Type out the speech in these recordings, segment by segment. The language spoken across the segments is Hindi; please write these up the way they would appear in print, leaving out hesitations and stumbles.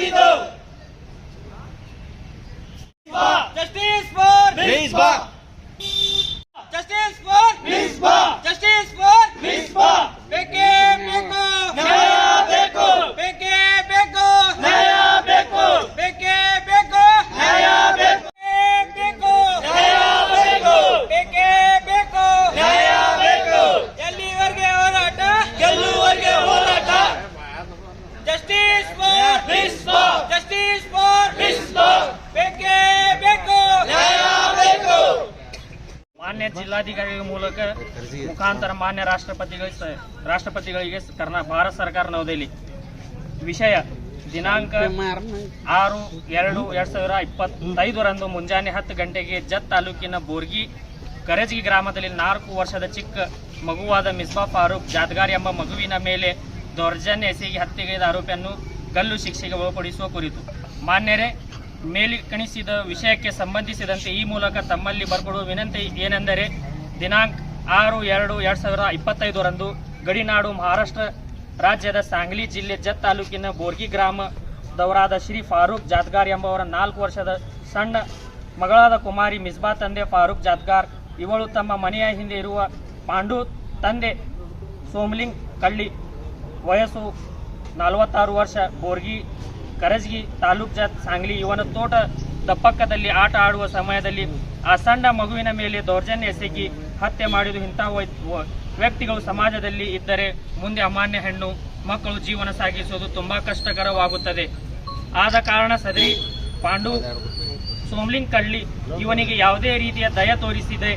फांसी दो। Justice for Misba, justice for Misba, justice for Misba. बेके बेको नया बेको, बेके बेको नया बेको, बेके बेको नया बेको, बेको नया बेको, बेके बेको नया बेको। ಎಲ್ಲಿವರೆಗೆ ಹೋರಾಟ, ಗೆಲ್ಲುವರೆಗೆ ಹೋರಾಟ। Justice for Misba, justice for Misba. ಬೇಕೇ ಬೇಕು, ನ್ಯಾಯ ಬೇಕು। ಮಾನ್ಯ ಜಿಲ್ಲಾಧಿಕಾರಿಗಳ ಮೂಲಕ ಮುಖಾಂತರ ಮಾನ್ಯ ರಾಷ್ಟ್ರಪತಿಗಳಿಗೆ ಭಾರತ ಸರ್ಕಾರ ನವದೆಹಲಿ ವಿಷಯ ದಿನಾಂಕ 6/2/2025 ಮುಂಜಾನೆ 10 ಗಂಟೆಗೆ ಜತ್ ತಾಲೂಕಿನ ಬೋರ್ಗಿ ಕರಜಗಿ ಗ್ರಾಮದಲ್ಲಿ 4 ವರ್ಷದ ಚಿಕ್ಕ ಮಗುವಾದ ಮಿಸ್ಬಾ ಫಾರೂಕ್ ಜಾದ್ಗಾರ್ ಎಂಬ ಮಗುವಿನ ಮೇಲೆ ದೌರ್ಜನ್ಯ ಎಸಗಿ ಹತ್ಯೆಗೈದ ಆರೋಪಿಯನ್ನು ಗಲ್ಲು ಶಿಕ್ಷೆಗೆ ಒಳಪಡಿಸುವ ಕುರಿತು ಮಾನ್ಯರೇ, ಮೇಲ್ಕಣಿಸಿದ ವಿಷಯಕ್ಕೆ ಸಂಬಂಧಿಸಿದಂತೆ ಈ ಮೂಲಕ ತಮ್ಮಲ್ಲಿ ಬರ್ಕೊಡುವ ವಿನಂತಿ ಏನೆಂದರೆ, ದಿನಾಂಕ 6/2/2025 ಗಡಿನಾಡು ಮಹಾರಾಷ್ಟ್ರ ರಾಜ್ಯದ ಸಾಂಗ್ಲಿ ಜಿಲ್ಲೆ ಜತ್ ತಾಲೂಕಿನ ಬೋರ್ಗಿ ಗ್ರಾಮದವರಾದ ಶ್ರೀ ಫಾರೂಕ್ ಜಾದ್ಗಾರ್ ಎಂಬವರ 4 ವರ್ಷದ ಸಣ್ಣ ಮಗಳಾದ ಕುಮಾರಿ ಮಿಸ್ಬಾ ತಂದೆ ಫಾರೂಕ್ ಜಾದ್ಗಾರ್ ಇವಳು ತಮ್ಮ ಮನೆಯ ಹಿಂದೆ ಇರುವ ಪಾಂಡು ತಂದೆ ಸೋಮಲಿಂಗ್ ಕಳ್ಳಿ ವಯಸ್ಸು 46 ವರ್ಷ ಬೋರ್ಗಿ ಕರಜಗಿ ತಾಲೂಕ್ ಜತ್ ಸಾಂಗ್ಲಿ ಇವನ ತೋಟದ ಪಕ್ಕದಲ್ಲಿ ಆಟ ಆಡುವ ಸಮಯದಲ್ಲಿ ಆ ಸಣ್ಣ ಮಗುವಿನ ಮೇಲೆ ದೌರ್ಜನ್ಯ ಎಸಗಿ ಹತ್ಯೆ ಮಾಡಿದ ಇಂತಹ ವ್ಯಕ್ತಿಗಳು ಸಮಾಜದಲ್ಲಿ ಇದ್ದರೆ ಮುಂದೆ ಅಮಾನ್ಯ ಹೆಣ್ಣು ಮಕ್ಕಳು ಜೀವನ ಸಾಗಿಸುವುದು ತುಂಬಾ ಕಷ್ಟಕರವಾಗುತ್ತದೆ. ಆದ ಕಾರಣ ಸದರಿ ಪಾಂಡು ಸೋಮಲಿಂಗ್ ಕಳ್ಳಿ ಇವನಿಗೆ ಯಾವುದೇ ರೀತಿಯ ದಯ ತೋರಿಸಿದೆ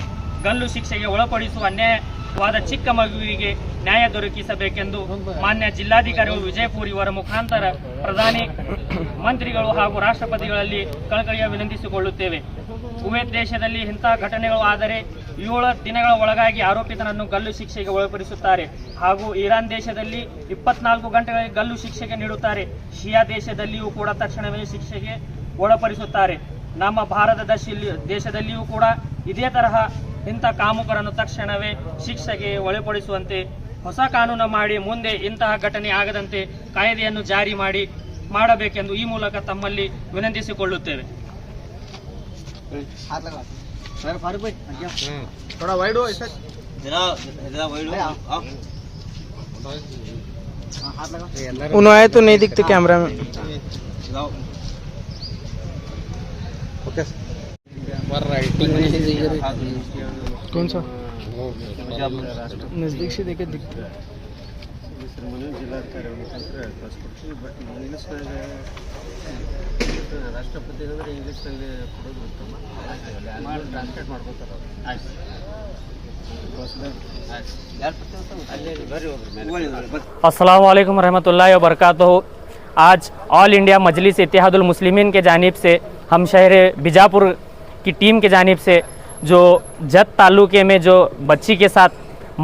ಗಲ್ಲು ಶಿಕ್ಷೆಗೆ ಒಳಪಡಿಸುವ ಅನ್ಯಾಯವಾದ ಚಿಕ್ಕ ಮಗುವಿಗೆ ನ್ಯಾಯ ದೊರಕಿಸಬೇಕೆಂದು ಮಾನ್ಯ ಜಿಲ್ಲಾಧಿಕಾರಿಗಳು ವಿಜಯಪುರ ಇವರ ಮುಖಾಂತರ ಪ್ರಧಾನಿ ಮಂತ್ರಿಗಳು ಹಾಗೂ ರಾಷ್ಟ್ರಪತಿಗಳಲ್ಲಿ ಕಳಕಳಿಯ ವಿನಂತಿಸಿಕೊಳ್ಳುತ್ತೇವೆ. ಕುವೈತ್ ದೇಶದಲ್ಲಿ ಇಂತಹ ಘಟನೆಗಳು ಆದರೆ 7 ದಿನಗಳ ಒಳಗಾಗಿ ಆರೋಪಿತನನ್ನು ಗಲ್ಲು ಶಿಕ್ಷೆಗೆ ಒಳಪಡಿಸುತ್ತಾರೆ ಹಾಗೂ ಇರಾನ್ ದೇಶದಲ್ಲಿ 24 ಗಂಟೆಗಳಿಗೆ ಗಲ್ಲು ಶಿಕ್ಷೆಗೆ ನೀಡುತ್ತಾರೆ. ಶಿಯಾ ದೇಶದಲ್ಲಿಯೂ ಕೂಡ ತಕ್ಷಣವೇ ಶಿಕ್ಷೆಗೆ ಒಳಪಡಿಸುತ್ತಾರೆ. ನಮ್ಮ ಭಾರತ ದೇಶದಲ್ಲಿಯೂ ಕೂಡ ಇದೇ ತರಹ ಇಂಥ ಕಾಮುಕರನ್ನು ತಕ್ಷಣವೇ ಶಿಕ್ಷೆಗೆ ಒಳಪಡಿಸುವಂತೆ ಹೊಸ ಕಾನೂನು ಮಾಡಿ ಮುಂದೆ ಇಂತಹ ಘಟನೆ ಆಗದಂತೆ ಕಾಯ್ದೆಯನ್ನು ಜಾರಿ ಮಾಡಬೇಕೆಂದು ಈ ಮೂಲಕ ತಮ್ಮಲ್ಲಿ ವಿನಂತಿಸಿಕೊಳ್ಳುತ್ತೇವೆ. उन्होंने तो नहीं दिखते कैमरा में। कौन सा नजदीक से देखे दिखते ರಾಷ್ಟ್ರಪತಿ ಇಂಗ್ಲೀಷ್ನಲ್ಲಿ ಟ್ರಾನ್ಸ್ಲೇಟ್ ಮಾಡ್ಕೋತಾರೆ. अस्सलाम वालेकुम रहमतुल्लाहि व बरकातहू। आज ऑल इंडिया मजलिस इत्तेहादुल मुस्लिमीन के जानिब से हम शहर बीजापुर की टीम के जानिब से जो जत तालुके में जो बच्ची के साथ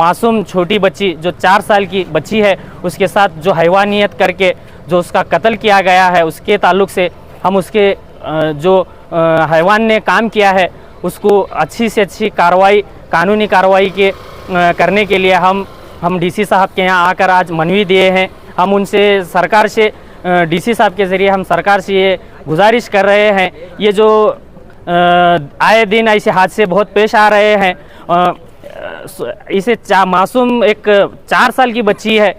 मासूम छोटी बच्ची जो 4 साल की बच्ची है उसके साथ जो हैवानियत करके जो उसका कत्ल किया गया है उसके ताल्लुक से हम उसके जो हैवान ने काम किया है उसको अच्छी से अच्छी कार्रवाई कानूनी कार्रवाई करने के लिए हम डीसी साहब के यहाँ आकर आज मनवी दिए हैं। हम उनसे सरकार से डीसी साहब के ज़रिए हम सरकार से ये गुजारिश कर रहे हैं, ये जो आए दिन ऐसे हादसे बहुत पेश आ रहे हैं। इसे मासूम एक 4 साल की बच्ची है,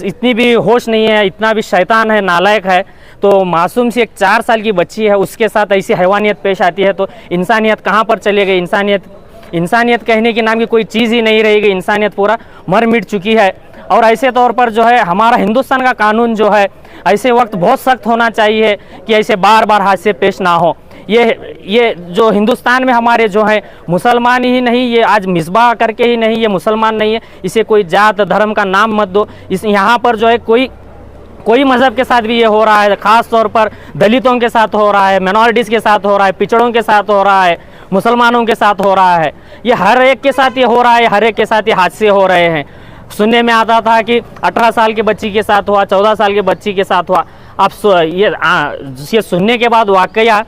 इतनी भी होश नहीं है, इतना भी शैतान है, नालायक है, तो मासूम सी एक 4 साल की बच्ची है उसके साथ ऐसी हैवानियत पेश आती है तो इंसानियत कहाँ पर चली गई। इंसानियत कहने के नाम की कोई चीज़ ही नहीं रहेगी। इंसानियत पूरा मर मिट चुकी है। और ऐसे तौर पर जो है हमारा हिंदुस्तान का कानून जो है ऐसे वक्त बहुत सख्त होना चाहिए कि ऐसे बार बार हादसे पेश ना हो। ये जो हिंदुस्तान में हमारे जो है मुसलमान ही नहीं, ये आज मिसबा करके ही नहीं, ये मुसलमान नहीं है, इसे कोई जात धर्म का नाम मत दो। यहाँ पर जो है कोई मज़हब के साथ भी ये हो रहा है, ख़ास तौर पर दलितों के साथ हो रहा है, माइनॉरिटीज़ के साथ हो रहा है, पिछड़ों के साथ हो रहा है, मुसलमानों के साथ हो रहा है। ये हर एक के साथ ये हो रहा है, हर एक के साथ ये हादसे हो रहे हैं। सुनने में आता था कि 18 साल की बच्ची के साथ हुआ, 14 साल की बच्ची के साथ हुआ। अब ये सुनने के बाद वाकया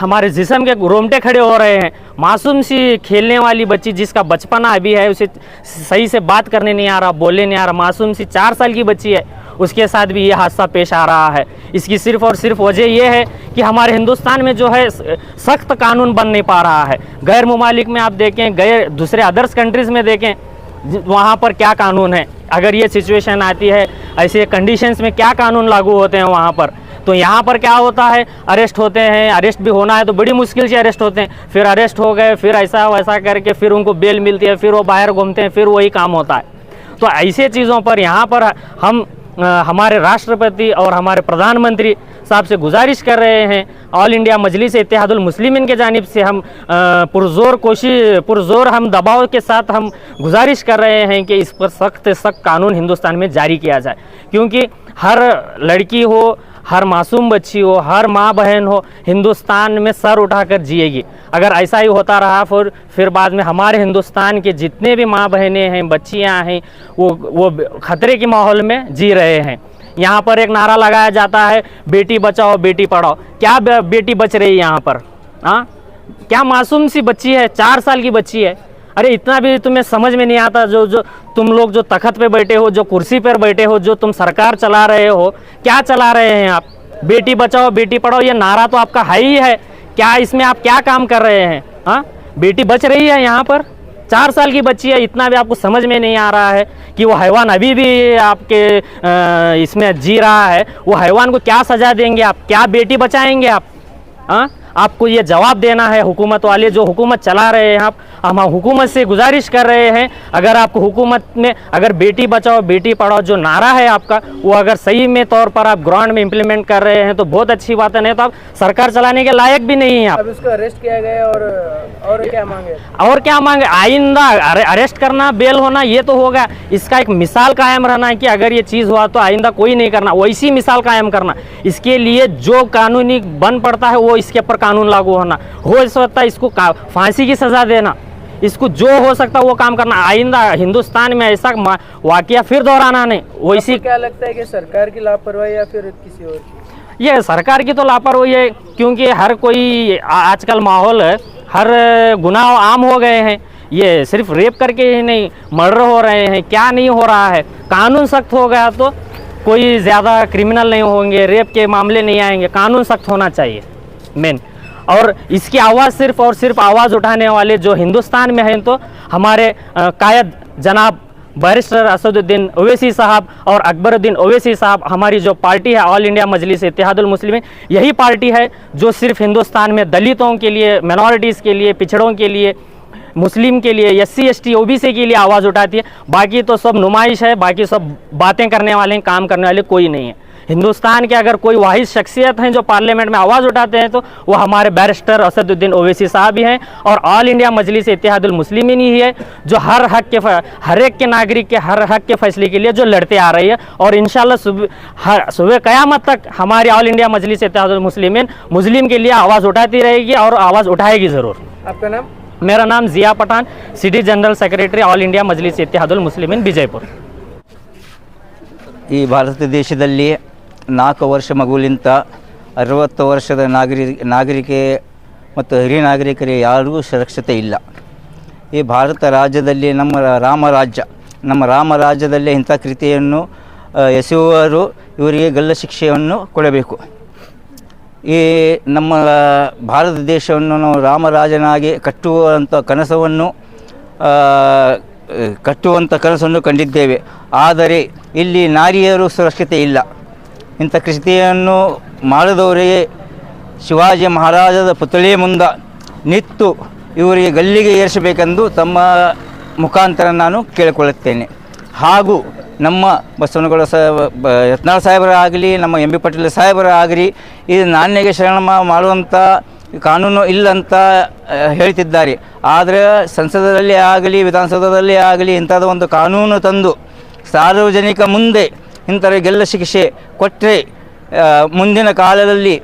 हमारे जिस्म के रोमटे खड़े हो रहे हैं। मासूम सी खेलने वाली बच्ची जिसका बचपना अभी है, उसे सही से बात करने नहीं आ रहा, बोलने नहीं आ रहा, मासूम सी 4 साल की बच्ची है, उसके साथ भी ये हादसा पेश आ रहा है। इसकी सिर्फ और सिर्फ वजह यह है कि हमारे हिंदुस्तान में जो है सख्त कानून बन नहीं पा रहा है। गैर मुमालिक में आप देखें, गैर दूसरे अदर्स कंट्रीज़ में देखें, वहाँ पर क्या कानून है, अगर ये सिचुएशन आती है ऐसे कंडीशंस में क्या कानून लागू होते हैं वहाँ पर। तो यहाँ पर क्या होता है, अरेस्ट होते हैं, अरेस्ट भी होना है तो बड़ी मुश्किल से अरेस्ट होते हैं, फिर अरेस्ट हो गए, फिर ऐसा वैसा करके फिर उनको बेल मिलती है, फिर वो बाहर घूमते हैं, फिर वही काम होता है। तो ऐसे चीज़ों पर यहाँ पर हम हमारे राष्ट्रपति और हमारे प्रधानमंत्री साहब से गुजारिश कर रहे हैं, ऑल इंडिया मजलिस इत्तेहादुल मुस्लिमीन के जानिब से हम पुरजोर हम दबाव के साथ हम गुजारिश कर रहे हैं कि इस पर सख्त सख्त कानून हिंदुस्तान में जारी किया जाए, क्योंकि हर लड़की हो, हर मासूम बच्ची हो, हर माँ बहन हो, हिंदुस्तान में सर उठाकर जिएगी। अगर ऐसा ही होता रहा फिर बाद में हमारे हिंदुस्तान के जितने भी माँ बहनें हैं, बच्चियाँ हैं, वो खतरे के माहौल में जी रहे हैं। यहाँ पर एक नारा लगाया जाता है, बेटी बचाओ बेटी पढ़ाओ। क्या बेटी बच रही है यहाँ पर? हाँ, क्या मासूम सी बच्ची है, 4 साल की बच्ची है। अरे इतना भी तुम्हें समझ में नहीं आता? जो तुम लोग जो तख्त पे बैठे हो, जो कुर्सी पर बैठे हो, जो तुम सरकार चला रहे हो, क्या चला रहे हैं आप? बेटी बचाओ बेटी पढ़ाओ, ये नारा तो आपका है ही है। क्या इसमें आप क्या काम कर रहे हैं? हाँ, बेटी बच रही है यहाँ पर, 4 साल की बच्ची है, इतना भी आपको समझ में नहीं आ रहा है कि वो हैवान अभी भी आपके इसमें जी रहा है, वो हैवान को क्या सज़ा देंगे आप? क्या बेटी बचाएंगे आप? हाँ, आपको ये जवाब देना है हुकूमत वाले, जो हुकूमत चला रहे हैं आप। हम हुकूमत से गुजारिश कर रहे हैं, अगर आपको हुकूमत में अगर बेटी बचाओ बेटी पढ़ाओ जो नारा है आपका, वो अगर सही में तौर पर आप ग्राउंड में इम्प्लीमेंट कर रहे हैं तो बहुत अच्छी बात है, नहीं तो आप सरकार चलाने के लायक भी नहीं है आप। अब इसको अरेस्ट किया गया और क्या मांगे? और क्या मांगे? आइंदा अरेस्ट करना, बेल होना, ये तो होगा। इसका एक मिसाल कायम रहना है कि अगर ये चीज़ हुआ तो आइंदा कोई नहीं करना, वैसी मिसाल कायम करना। इसके लिए जो कानूनी बन पड़ता है वो इसके ऊपर कानून लागू होना, हो सकता है इसको फांसी की सज़ा देना, इसको जो हो सकता है वो काम करना। आइंदा हिंदुस्तान में ऐसा वाकया फिर दोहराना नहीं। वैसी क्या लगता है कि सरकार की लापरवाही या फिर किसी और की? ये सरकार की तो लापरवाही है, क्योंकि हर कोई आजकल माहौल है, हर गुनाह आम हो गए हैं। ये सिर्फ रेप करके ही नहीं, मर्डर हो रहे हैं, क्या नहीं हो रहा है। कानून सख्त हो गया तो कोई ज़्यादा क्रिमिनल नहीं होंगे, रेप के मामले नहीं आएंगे। कानून सख्त होना चाहिए मेन। और इसकी आवाज़ सिर्फ और सिर्फ आवाज़ उठाने वाले जो हिंदुस्तान में हैं तो हमारे कायद जनाब बैरिस्टर असदुद्दीन ओवैसी साहब और अकबरुद्दीन ओवैसी साहब, हमारी जो पार्टी है ऑल इंडिया मजलिस इत्तेहादुल मुस्लिमीन, यही पार्टी है जो सिर्फ हिंदुस्तान में दलितों के लिए, माइनॉरिटीज़ के लिए, पिछड़ों के लिए, मुस्लिम के लिए, SC ST OBC के लिए आवाज़ उठाती है। बाकी तो सब नुमाइश है, बाकी सब बातें करने वाले, काम करने वाले कोई नहीं है। हिंदुस्तान के अगर कोई वाहिद शख्सियत हैं जो पार्लियामेंट में आवाज़ उठाते हैं तो वो हमारे बैरिस्टर असदुद्दीन ओवैसी साहब ही हैं, और ऑल इंडिया मजलिस इत्तेहादुल मुस्लिमीन ही है जो हर एक के नागरिक के हर हक के फैसले के लिए जो लड़ते आ रही है। और इंशाल्लाह सुबह क़यामत तक हमारी ऑल इंडिया मजलिस इत्तेहादुल मुस्लिमीन मुस्लिम के लिए आवाज़ उठाती रहेगी और आवाज़ उठाएगी ज़रूर। आपका नाम? मेरा नाम Zia Pathan, city general secretary all India Majlis Ittehadul Muslimeen Vijayapur. ಈ ಭಾರತ ದೇಶದಲ್ಲಿ 4 ವರ್ಷ ಮಗುವಿಂದ 60 ವರ್ಷದ ನಾಗರಿಕೆ ಮತ್ತು ಹಿರಿಯ ನಾಗರಿಕರಿಗೆ ಯಾರಿಗೂ ಸುರಕ್ಷತೆ ಇಲ್ಲ. ಈ ಭಾರತ ರಾಜ್ಯದಲ್ಲಿ ನಮ್ಮ ರಾಮರಾಜ್ಯದಲ್ಲಿ ಇಂಥ ಕೃತಿಯನ್ನು ಎಸೆಯುವವರು ಇವರಿಗೆ ಗಲ್ಲು ಶಿಕ್ಷೆಯನ್ನು ಕೊಡಬೇಕು. ಈ ನಮ್ಮ ಭಾರತ ದೇಶವನ್ನು ನಾವು ರಾಮರಾಜನಾಗಿ ಕಟ್ಟುವಂಥ ಕನಸನ್ನು ಕಂಡಿದ್ದೇವೆ. ಆದರೆ ಇಲ್ಲಿ ನಾರಿಯರು ಸುರಕ್ಷತೆ ಇಲ್ಲ. ಇಂಥ ಕೃತಿಯನ್ನು ಮಾಡಿದವರಿಗೆ ಶಿವಾಜಿ ಮಹಾರಾಜದ ಪುತ್ಥಳಿ ಮುಂದೆ ನಿಂತು ಇವರಿಗೆ ಗಲ್ಲಿಗೆ ಏರಿಸಬೇಕೆಂದು ತಮ್ಮ ಮುಖಾಂತರ ನಾನು ಕೇಳಿಕೊಳ್ಳುತ್ತೇನೆ. ಹಾಗೂ ನಮ್ಮ ಬಸವನಗೌಡ ಯತ್ನಾಳ್ ಸಾಹೇಬರಾಗಲಿ, ನಮ್ಮ MB ಪಾಟೀಲ್ ಸಾಹೇಬರಾಗಲಿ ಇದು ನಾಣ್ಯಗೆ ಶರಣ ಮಾಡುವಂಥ ಕಾನೂನು ಇಲ್ಲಂತ ಹೇಳ್ತಿದ್ದಾರೆ. ಆದರೆ ಸಂಸದರಲ್ಲಿ ಆಗಲಿ ವಿಧಾನಸೌಧದಲ್ಲಿ ಆಗಲಿ ಇಂಥದ್ದು ಒಂದು ಕಾನೂನು ತಂದು ಸಾರ್ವಜನಿಕ ಮುಂದೆ ಇಂಥವರಿಗೆಲ್ಲ ಶಿಕ್ಷೆ ಕೊಟ್ಟರೆ ಮುಂದಿನ ಕಾಲದಲ್ಲಿ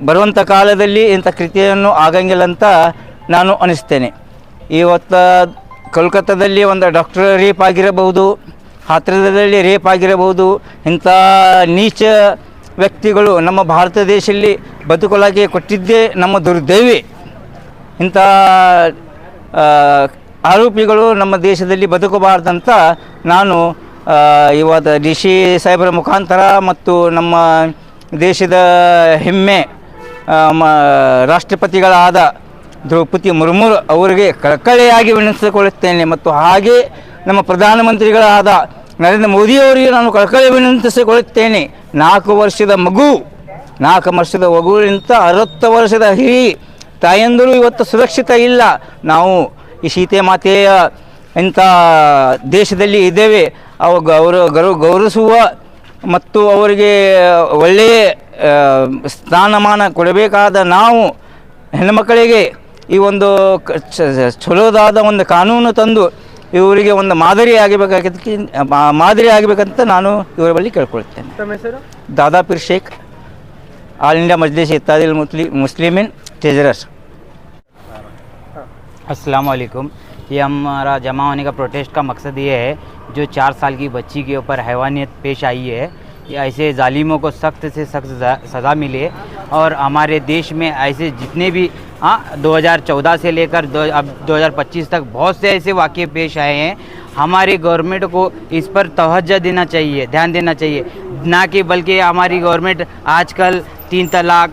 ಬರುವಂಥ ಕಾಲದಲ್ಲಿ ಇಂಥ ಕೃತಿಯನ್ನು ಆಗಂಗಿಲ್ಲ ಅಂತ ನಾನು ಅನಿಸ್ತೇನೆ. ಇವತ್ತು ಕೋಲ್ಕತ್ತಾದಲ್ಲಿ ಒಂದು ಡಾಕ್ಟರ್ ರೇಪ್ ಆಗಿರಬಹುದು, ಹತ್ತಿರದಲ್ಲಿ ರೇಪ್ ಆಗಿರಬಹುದು. ಇಂಥ ನೀಚ ವ್ಯಕ್ತಿಗಳು ನಮ್ಮ ಭಾರತ ದೇಶದಲ್ಲಿ ಬದುಕಲಾಗಿ ಕೊಟ್ಟಿದ್ದೇ ನಮ್ಮ ದುರ್ದೈವಿ. ಇಂಥ ಆರೋಪಿಗಳು ನಮ್ಮ ದೇಶದಲ್ಲಿ ಬದುಕಬಾರ್ದಂತ ನಾನು ಇವತ್ತು ಡಿ ಸಿ ಸಾಹೇಬರ ಮುಖಾಂತರ ಮತ್ತು ನಮ್ಮ ದೇಶದ ಹೆಮ್ಮೆ ರಾಷ್ಟ್ರಪತಿಗಳಾದ ದ್ರೌಪದಿ ಮುರ್ಮು ಅವರಿಗೆ ಕಳಕಳಿಯಾಗಿ ವಿನಂತಿಸಿಕೊಳ್ಳುತ್ತೇನೆ ಮತ್ತು ಹಾಗೆ ನಮ್ಮ ಪ್ರಧಾನಮಂತ್ರಿಗಳಾದ ನರೇಂದ್ರ ಮೋದಿಯವರಿಗೆ ನಾನು ಕಳಕಳಿ ವಿನಂತಿಸಿಕೊಳ್ಳುತ್ತೇನೆ. 4 ವರ್ಷದ ಮಗುವಿನಿಂದ 60 ವರ್ಷದ ಹಿರಿ ತಾಯಂದಿರು ಇವತ್ತು ಸುರಕ್ಷಿತ ಇಲ್ಲ. ನಾವು ಈ ಸೀತೆ ಮಾತೆಯ ಇಂಥ ದೇಶದಲ್ಲಿ ಇದ್ದೇವೆ. ಅವರು ಗೌರವಿಸುವ ಮತ್ತು ಅವರಿಗೆ ಒಳ್ಳೆಯ ಸ್ಥಾನಮಾನ ಕೊಡಬೇಕಾದ ನಾವು ಹೆಣ್ಣುಮಕ್ಕಳಿಗೆ ಈ ಒಂದು ಚಲೋದಾದ ಒಂದು ಕಾನೂನು ತಂದು ಇವರಿಗೆ ಒಂದು ಮಾದರಿ ಆಗಬೇಕಂತ ನಾನು ಇವರ ಬಳಿ ಕೇಳ್ಕೊಳ್ತೇನೆ. दादा पीर शेख, ऑल इंडिया मजलिस इत्तेहादुल मुस्लिमीन ट्रेजरर। अस्सलाम वालेकुम। ये हमारा जमा होने का प्रोटेस्ट का मकसद ये है, जो 4 साल की बच्ची के ऊपर हैवानियत पेश आई है, ऐसे ज़ालिमों को सख्त से सख्त सज़ा मिले और हमारे देश में ऐसे जितने भी 2014 से लेकर अब 2025 तक बहुत से ऐसे वाक़े पेश आए हैं। हमारी गवर्नमेंट को इस पर तवज्जो देना चाहिए, ध्यान देना चाहिए, ना कि बल्कि हमारी गवर्नमेंट आजकल 3 तलाक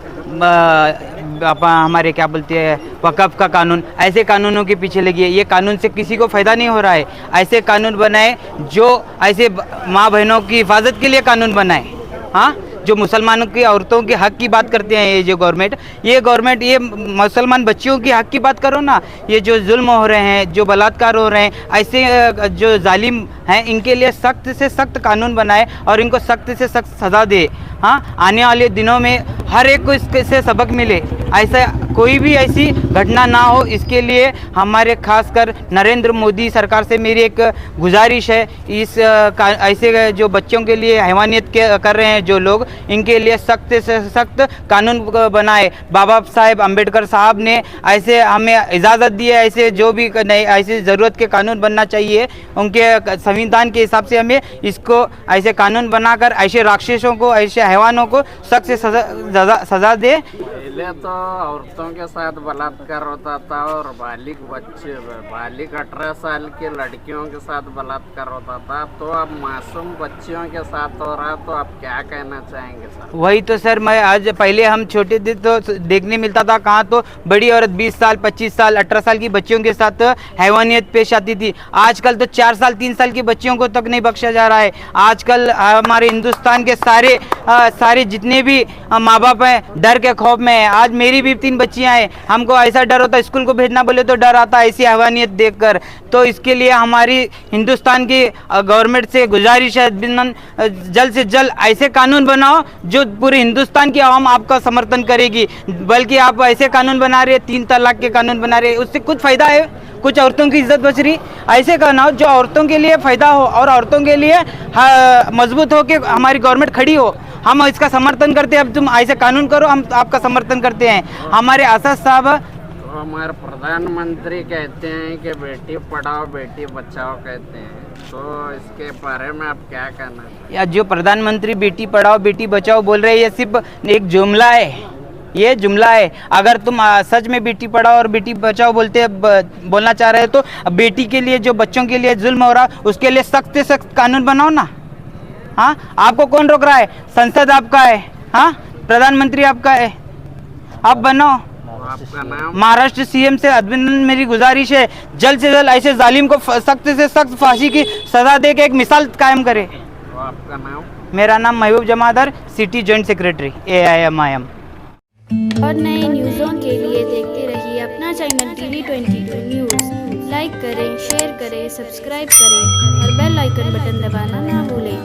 हमारे क्या बोलते हैं वक़्फ़ का कानून, ऐसे कानूनों के पीछे लगी है। ये कानून से किसी को फ़ायदा नहीं हो रहा है। ऐसे कानून बनाए जो ऐसे माँ बहनों की हिफाजत के लिए कानून बनाए। हाँ, जो मुसलमानों की औरतों के हक़ की बात करते हैं ये गवर्नमेंट ये मुसलमान बच्चियों की हक़ की बात करो ना। ये जो जुल्म हो रहे हैं, जो बलात्कार हो रहे हैं, ऐसे जो जालिम हैं इनके लिए सख्त से सख्त कानून बनाए और इनको सख्त से सख्त सज़ा दे। हाँ, आने वाले दिनों में हर एक को इससे सबक मिले, ऐसा कोई भी ऐसी घटना ना हो। इसके लिए हमारे खासकर नरेंद्र मोदी सरकार से मेरी एक गुजारिश है, ऐसे जो बच्चों के लिए हैवानियत कर रहे हैं जो लोग, इनके लिए सख्त से सख्त कानून बनाए। बाबा साहेब अम्बेडकर साहब ने ऐसे हमें इजाज़त दी है, ऐसे जो भी नहीं ऐसे ज़रूरत के कानून बनना चाहिए। उनके संविधान के हिसाब से हमें इसको ऐसे कानून बनाकर ऐसे राक्षसों को, ऐसे हैवानों को सख्त से सज़ा दे। पहले तो औरतों के साथ बलात्कार होता था और बालिग 18 साल की लड़कियों के साथ बलात्कार होता था, तो अब मासूम बच्चियों के साथ हो रहा, तो आप क्या कहना चाहेंगे सर? वही तो सर, मैं आज पहले हम छोटे थे तो देखने मिलता था, कहाँ तो बड़ी औरत 20 साल 25 साल 18 साल की बच्चियों के साथ हैवानियत पेश आती थी। आजकल तो 4 साल 3 साल की बच्चियों को तक नहीं बख्शा जा रहा है। आजकल हमारे हिंदुस्तान के सारे जितने भी माँ बाप हैं डर के खौफ में है। आज मेरी भी 3 बच्चियाँ हैं, हमको ऐसा डर होता है, स्कूल को भेजना बोले तो डर आता है ऐसी हैवानियत देखकर। तो इसके लिए हमारी हिंदुस्तान की गवर्नमेंट से गुजारिश है, जल्द से जल्द ऐसे कानून बनाओ जो पूरे हिंदुस्तान की आवाम आपका समर्थन करेगी। बल्कि आप ऐसे कानून बना रहे, 3 तलाक के कानून बना रहे, उससे कुछ फ़ायदा है? कुछ औरतों की इज्जत बच रही? ऐसे करना हो जो औरतों के लिए फ़ायदा हो और औरतों के लिए मजबूत हो कि हमारी गवर्नमेंट खड़ी हो। हम इसका समर्थन करते हैं। अब तुम ऐसे कानून करो, हम आपका समर्थन करते हैं। हमारे आसाद साहब तो हमारे प्रधानमंत्री कहते हैं कि बेटी पढ़ाओ बेटी बचाओ कहते हैं, तो इसके बारे में आप क्या कहना चाहिए? या जो प्रधानमंत्री बेटी पढ़ाओ बेटी बचाओ बोल रहे हैं, ये सिर्फ एक जुमला है, ये जुमला है। अगर तुम सच में बेटी पढ़ाओ और बेटी बचाओ बोलना चाह रहे हो तो बेटी के लिए, जो बच्चों के लिए जुल्म हो रहा है, उसके लिए सख्त से सख्त कानून बनाओ ना। हाँ, आपको कौन रोक रहा है? संसद आपका है, हाँ, प्रधानमंत्री आपका है, आप बनाओ। आपका नाम? महाराष्ट्र सीएम से अभिनंदन, मेरी गुजारिश है जल्द से जल्द ऐसे जालिम को सख्त से सख्त फांसी की सजा दे के एक मिसाल कायम करे। तो आपका नाम? मेरा नाम महबूब जमादार, सिटी जॉइंट सेक्रेटरी AIMIM। और नए न्यूज़ों के लिए देखते रहिए अपना चैनल TV22 न्यूज़। लाइक करें, शेयर करें, सब्सक्राइब करें और बेल आइकन बटन दबाना ना भूलें।